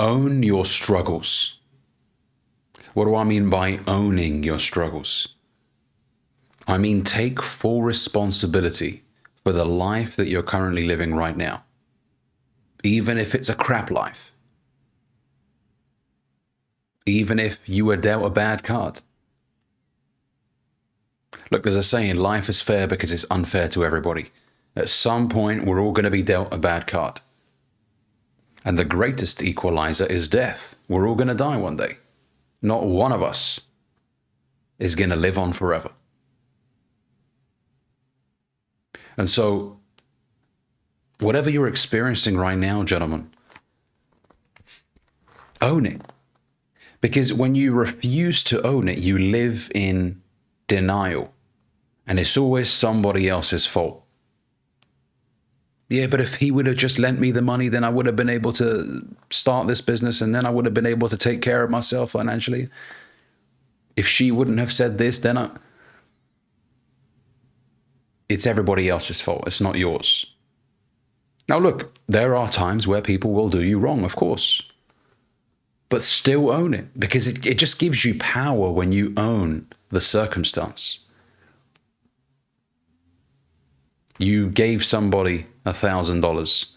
Own your struggles. What do I mean by owning your struggles? I mean take full responsibility for the life that you're currently living right now, even if it's a crap life, even if you were dealt a bad card. Look, there's a saying, life is fair because it's unfair to everybody. At some point, we're all going to be dealt a bad card. And the greatest equalizer is death. We're all going to die one day. Not one of us is going to live on forever. And so, whatever you're experiencing right now, gentlemen, own it. Because when you refuse to own it, you live in denial. And it's always somebody else's fault. Yeah, but if he would have just lent me the money, then I would have been able to start this business, and then I would have been able to take care of myself financially. If she wouldn't have said this, then it's everybody else's fault. It's not yours. Now, look, there are times where people will do you wrong, of course. But still own it, because it just gives you power when you own the circumstance. You gave somebody $1,000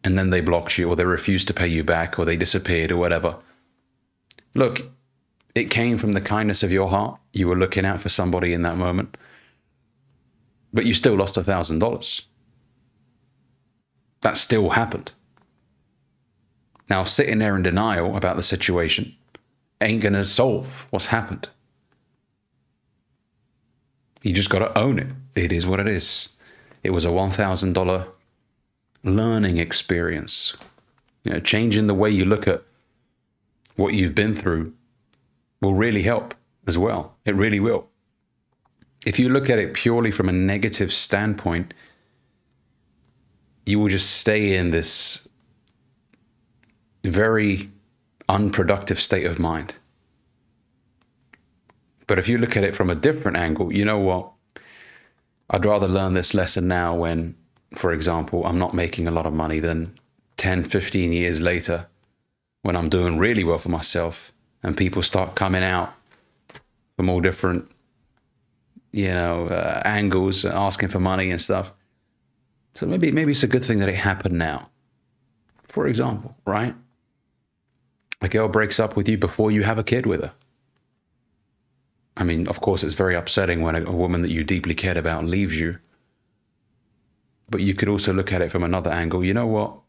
and then they blocked you, or they refused to pay you back, or they disappeared, or whatever. Look, it came from the kindness of your heart. You were looking out for somebody in that moment, but you still lost $1,000. That still happened. Now, sitting there in denial about the situation ain't going to solve what's happened. You just got to own it. It is what it is. It was a $1,000 learning experience. You know, changing the way you look at what you've been through will really help as well. It really will. If you look at it purely from a negative standpoint, you will just stay in this very unproductive state of mind. But if you look at it from a different angle, you know what? I'd rather learn this lesson now when, for example, I'm not making a lot of money than 10, 15 years later when I'm doing really well for myself and people start coming out from all different, angles, asking for money and stuff. So maybe it's a good thing that it happened now. For example, right? A girl breaks up with you before you have a kid with her. I mean, of course, it's very upsetting when a woman that you deeply cared about leaves you. But you could also look at it from another angle. You know what?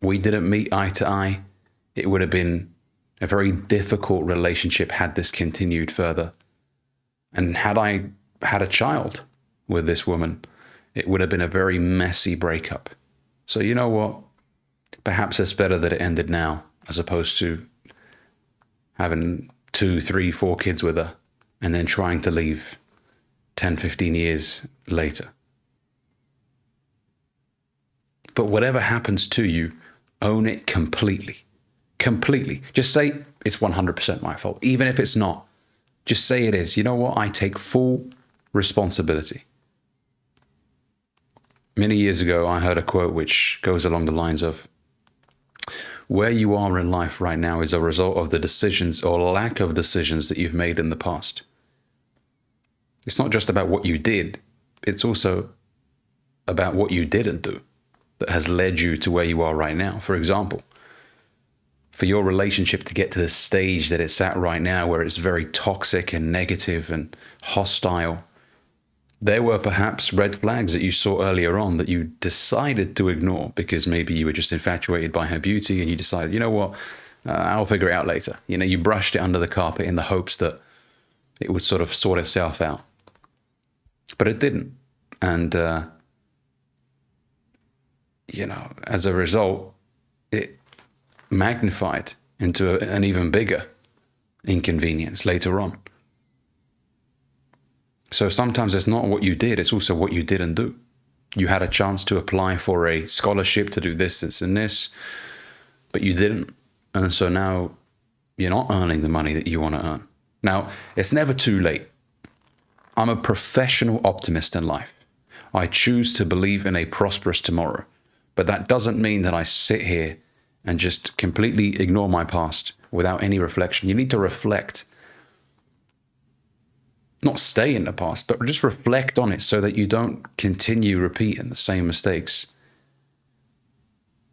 We didn't meet eye to eye. It would have been a very difficult relationship had this continued further. And had I had a child with this woman, it would have been a very messy breakup. So you know what? Perhaps it's better that it ended now as opposed to having 2, 3, 4 kids with her and then trying to leave 10, 15 years later. But whatever happens to you, own it completely. Completely. Just say, it's 100% my fault. Even if it's not, just say it is. You know what? I take full responsibility. Many years ago, I heard a quote which goes along the lines of, where you are in life right now is a result of the decisions or lack of decisions that you've made in the past. It's not just about what you did, it's also about what you didn't do that has led you to where you are right now. For example, for your relationship to get to the stage that it's at right now, where it's very toxic and negative and hostile, there were perhaps red flags that you saw earlier on that you decided to ignore because maybe you were just infatuated by her beauty and you decided, you know what, I'll figure it out later. You know, you brushed it under the carpet in the hopes that it would sort of sort itself out. But it didn't. And, as a result, it magnified into an even bigger inconvenience later on. So sometimes it's not what you did, it's also what you didn't do. You had a chance to apply for a scholarship to do this, this, and this, but you didn't. And so now you're not earning the money that you want to earn. Now, it's never too late. I'm a professional optimist in life. I choose to believe in a prosperous tomorrow, but that doesn't mean that I sit here and just completely ignore my past without any reflection. You need to reflect. Not stay in the past, but just reflect on it so that you don't continue repeating the same mistakes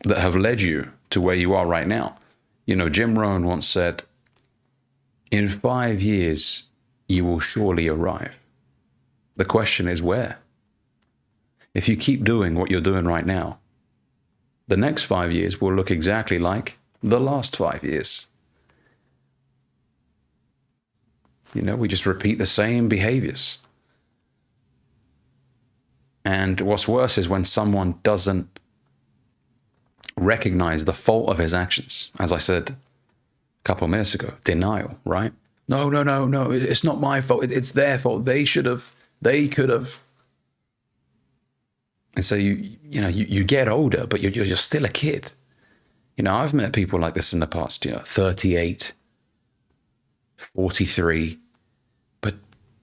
that have led you to where you are right now. You know, Jim Rohn once said, in 5 years, you will surely arrive. The question is where? If you keep doing what you're doing right now, the next 5 years will look exactly like the last 5 years. You know, we just repeat the same behaviors. And what's worse is when someone doesn't recognize the fault of his actions. As I said a couple of minutes ago, denial, right? No, it's not my fault. It's their fault. They could have. And so you get older, but you're still a kid. You know, I've met people like this in the past, 38, 43, but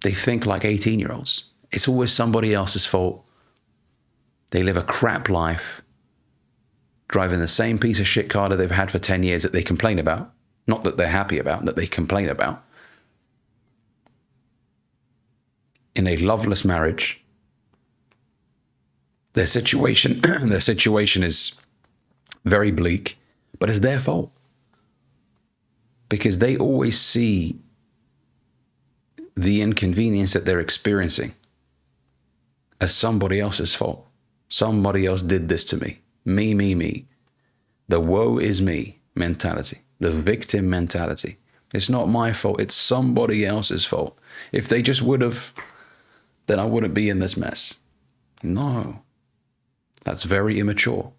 they think like 18-year-olds. It's always somebody else's fault. They live a crap life, driving the same piece of shit car that they've had for 10 years that they complain about. Not that they're happy about, that they complain about. In a loveless marriage, their situation is very bleak, but it's their fault. Because they always see the inconvenience that they're experiencing as somebody else's fault. Somebody else did this to me. Me. The woe is me mentality. The victim mentality. It's not my fault. It's somebody else's fault. If they just would have, then I wouldn't be in this mess. No. That's very immature.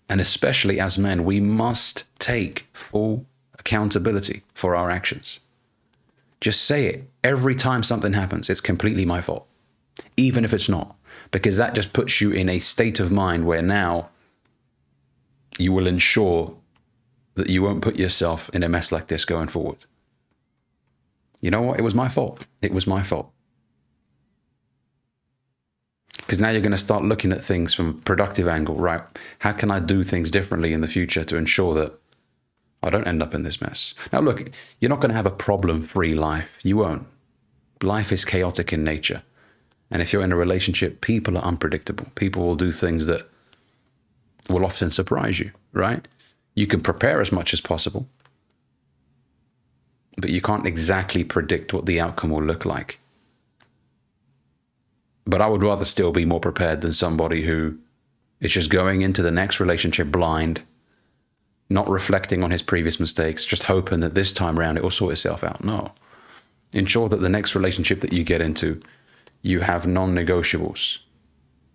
And especially as men, we must take full accountability for our actions. Just say it. Every time something happens, it's completely my fault. Even if it's not. Because that just puts you in a state of mind where now you will ensure that you won't put yourself in a mess like this going forward. You know what? It was my fault. It was my fault. Because now you're going to start looking at things from a productive angle, right? How can I do things differently in the future to ensure that I don't end up in this mess? Now, look, you're not going to have a problem-free life. You won't. Life is chaotic in nature. And if you're in a relationship, people are unpredictable. People will do things that will often surprise you, right? You can prepare as much as possible, but you can't exactly predict what the outcome will look like. But I would rather still be more prepared than somebody who is just going into the next relationship blind, not reflecting on his previous mistakes, just hoping that this time around it will sort itself out. No. Ensure that the next relationship that you get into, you have non-negotiables,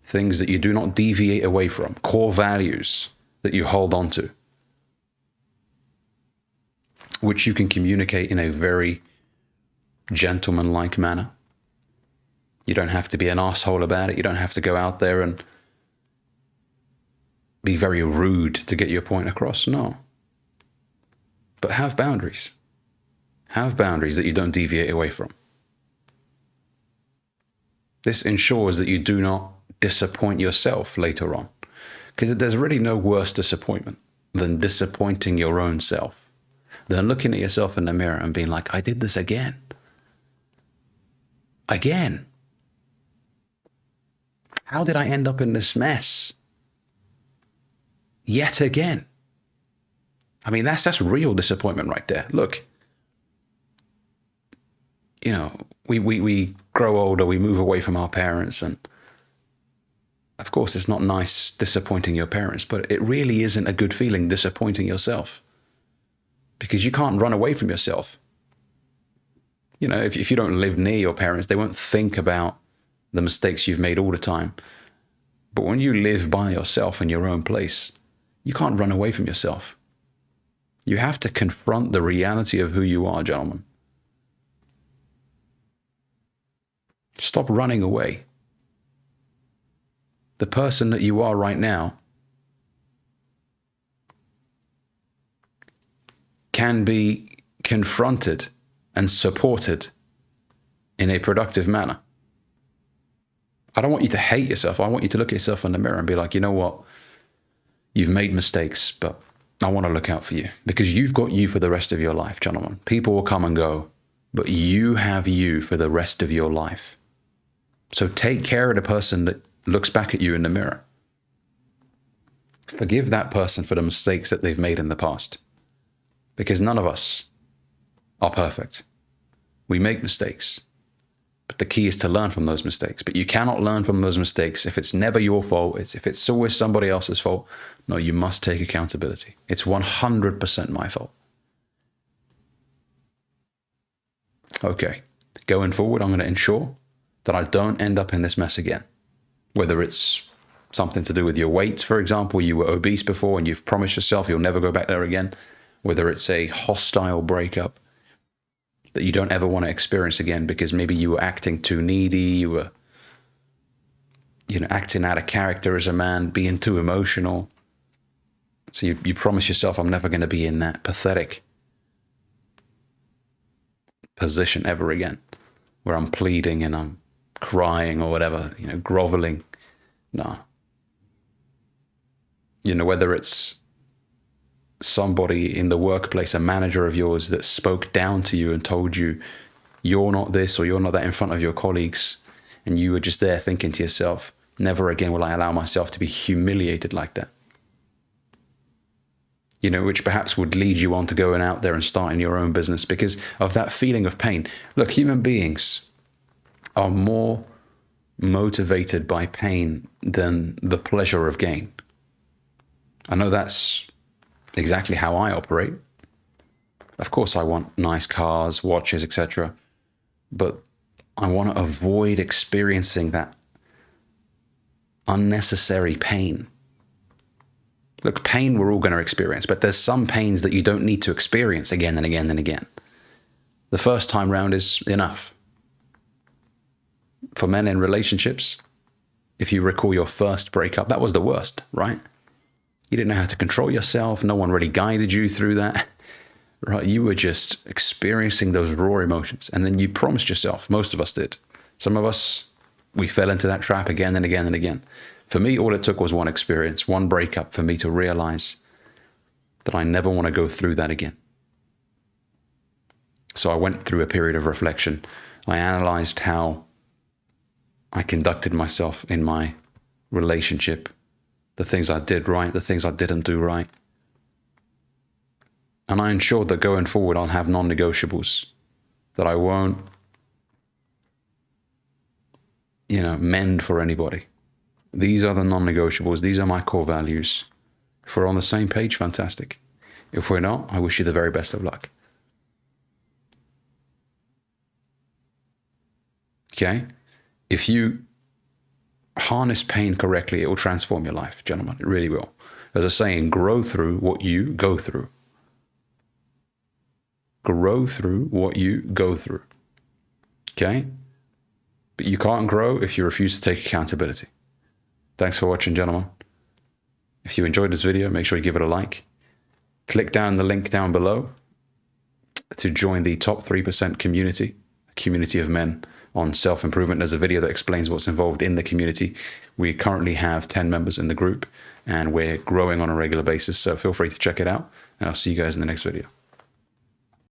things that you do not deviate away from, core values that you hold on to, which you can communicate in a very gentlemanlike manner. You don't have to be an asshole about it. You don't have to go out there and be very rude to get your point across. No. But have boundaries. Have boundaries that you don't deviate away from. This ensures that you do not disappoint yourself later on. Because there's really no worse disappointment than disappointing your own self. Than looking at yourself in the mirror and being like, I did this again. Again. How did I end up in this mess? Yet again. I mean, that's real disappointment right there. Look, you know, we grow older, we move away from our parents, and of course it's not nice disappointing your parents, but it really isn't a good feeling disappointing yourself, because you can't run away from yourself. You know, if you don't live near your parents, they won't think about the mistakes you've made all the time. But when you live by yourself in your own place, you can't run away from yourself. You have to confront the reality of who you are, gentlemen. Stop running away. The person that you are right now can be confronted and supported in a productive manner. I don't want you to hate yourself. I want you to look at yourself in the mirror and be like, you know what? You've made mistakes, but I want to look out for you because you've got you for the rest of your life, gentlemen. People will come and go, but you have you for the rest of your life. So take care of the person that looks back at you in the mirror. Forgive that person for the mistakes that they've made in the past, because none of us are perfect. We make mistakes, but the key is to learn from those mistakes. But you cannot learn from those mistakes if it's never your fault. If it's always somebody else's fault. No, you must take accountability. It's 100% my fault. Okay, going forward, I'm going to ensure that I don't end up in this mess again. Whether it's something to do with your weight, for example, you were obese before and you've promised yourself you'll never go back there again. Whether it's a hostile breakup that you don't ever want to experience again because maybe you were acting too needy, you were, acting out of character as a man, being too emotional. So you promise yourself, I'm never going to be in that pathetic position ever again, where I'm pleading and I'm crying or whatever, groveling. No. Whether it's somebody in the workplace, a manager of yours that spoke down to you and told you you're not this or you're not that in front of your colleagues, and you were just there thinking to yourself, never again will I allow myself to be humiliated like that. Which perhaps would lead you on to going out there and starting your own business because of that feeling of pain. Look, human beings are more motivated by pain than the pleasure of gain. I know that's exactly how I operate. Of course, I want nice cars, watches, etc. But I want to avoid experiencing that unnecessary pain. Look, pain we're all going to experience, but there's some pains that you don't need to experience again and again and again. The first time round is enough. For men in relationships, if you recall your first breakup, that was the worst, right? You didn't know how to control yourself. No one really guided you through that, right? You were just experiencing those raw emotions. And then you promised yourself, most of us did. Some of us, we fell into that trap again and again and again. For me, all it took was one experience, one breakup for me to realize that I never want to go through that again. So I went through a period of reflection. I analyzed how I conducted myself in my relationship, the things I did right, the things I didn't do right. And I ensured that going forward, I'll have non-negotiables, that I won't, mend for anybody. These are the non-negotiables. These are my core values. If we're on the same page, fantastic. If we're not, I wish you the very best of luck. Okay? If you harness pain correctly, it will transform your life, gentlemen. It really will. As a saying, grow through what you go through. Grow through what you go through. Okay? But you can't grow if you refuse to take accountability. Thanks for watching, gentlemen. If you enjoyed this video, make sure you give it a like. Click down the link down below to join the top 3% community, a community of men on self-improvement. There's a video that explains what's involved in the community. We currently have 10 members in the group and we're growing on a regular basis. So feel free to check it out and I'll see you guys in the next video.